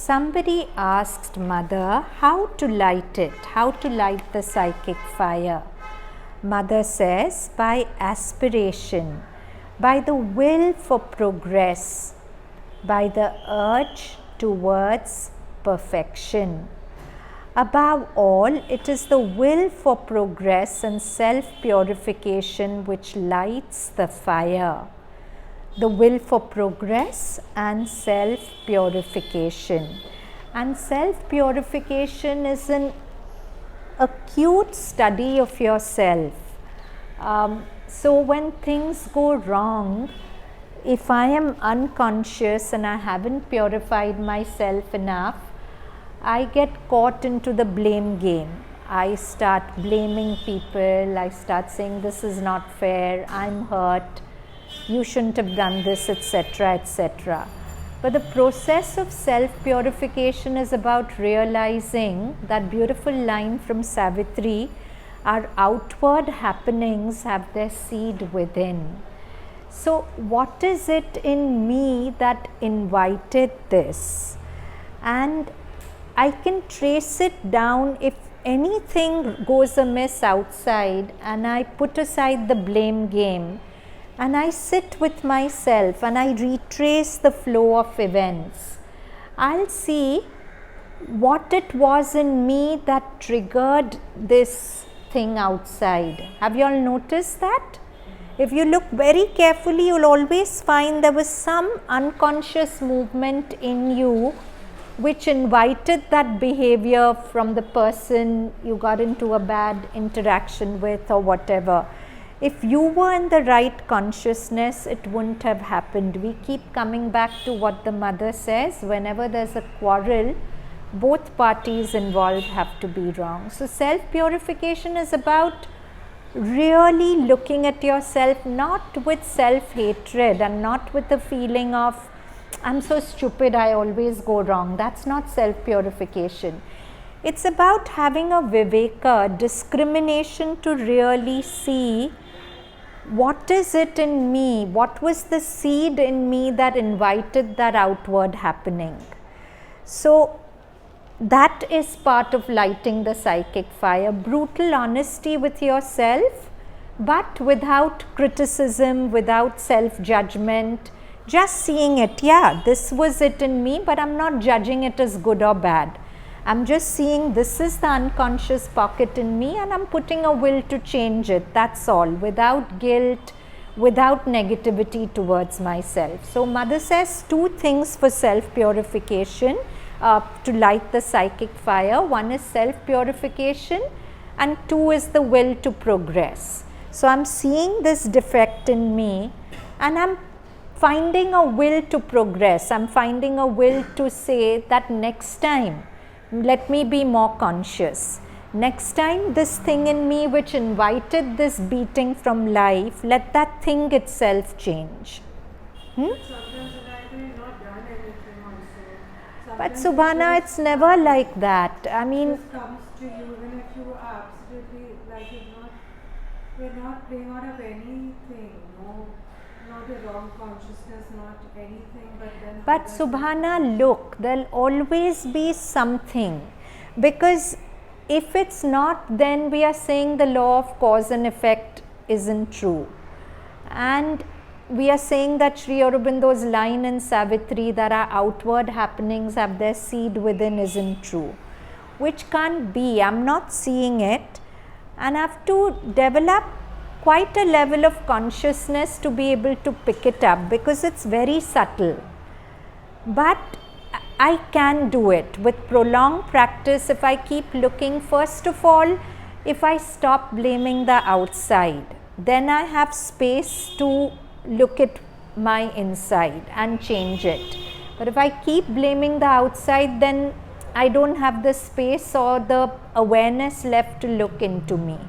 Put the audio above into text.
Somebody asked Mother how to light it, how to light the psychic fire. Mother says, by aspiration, by the will for progress, by the urge towards perfection. Above all, it is the will for progress and self-purification which lights the fire. The will for progress and self-purification. And self-purification is an acute study of yourself. So when things go wrong, if I am unconscious and I haven't purified myself enough, I get caught into the blame game. I start blaming people, I start saying this is not fair, I'm hurt, you shouldn't have done this, etc., etc. But the process of self-purification is about realizing that beautiful line from Savitri, our outward happenings have their seed within. So what is it in me that invited this? And I can trace it down. If anything goes amiss outside and I put aside the blame game and I sit with myself and I retrace the flow of events, I'll see what it was in me that triggered this thing outside. Have you all noticed that? If you look very carefully, you'll always find there was some unconscious movement in you which invited that behavior from the person you got into a bad interaction with or whatever. If you were in the right consciousness, it wouldn't have happened. We keep coming back to what the mother says, whenever there's a quarrel, both parties involved have to be wrong. So self-purification is about really looking at yourself, not with self-hatred and not with the feeling of, I'm so stupid, I always go wrong. That's not self-purification. It's about having a viveka, discrimination, to really see what is it in me, what was the seed in me that invited that outward happening. So that is part of lighting the psychic fire. Brutal honesty with yourself, but without criticism, without self-judgment, just seeing it. Yeah, this was it in me, but I'm not judging it as good or bad. I'm just seeing this is the unconscious pocket in me and I'm putting a will to change it. That's all, without guilt, without negativity towards myself. So Mother says two things for self-purification to light the psychic fire. One is self-purification and two is the will to progress. So I'm seeing this defect in me and I'm finding a will to progress. I'm finding a will to say that next time, let me be more conscious. Next time, this thing in me which invited this beating from life, let that thing itself change. Sometimes I have not done anything also. But Subhana, it's never like that. I mean, it comes to you even if you are absolutely like you're not playing out of anything, not a wrong consciousness, not anything, but then. But Subhana, look, there'll always be something, because if it's not, then we are saying the law of cause and effect isn't true. And we are saying that Sri Aurobindo's line in Savitri that our outward happenings have their seed within isn't true, which can't be. I'm not seeing it, and I have to develop quite a level of consciousness to be able to pick it up, because it's very subtle. But I can do it with prolonged practice. If I keep looking, first of all, if I stop blaming the outside, then I have space to look at my inside and change it. But if I keep blaming the outside, then I don't have the space or the awareness left to look into me.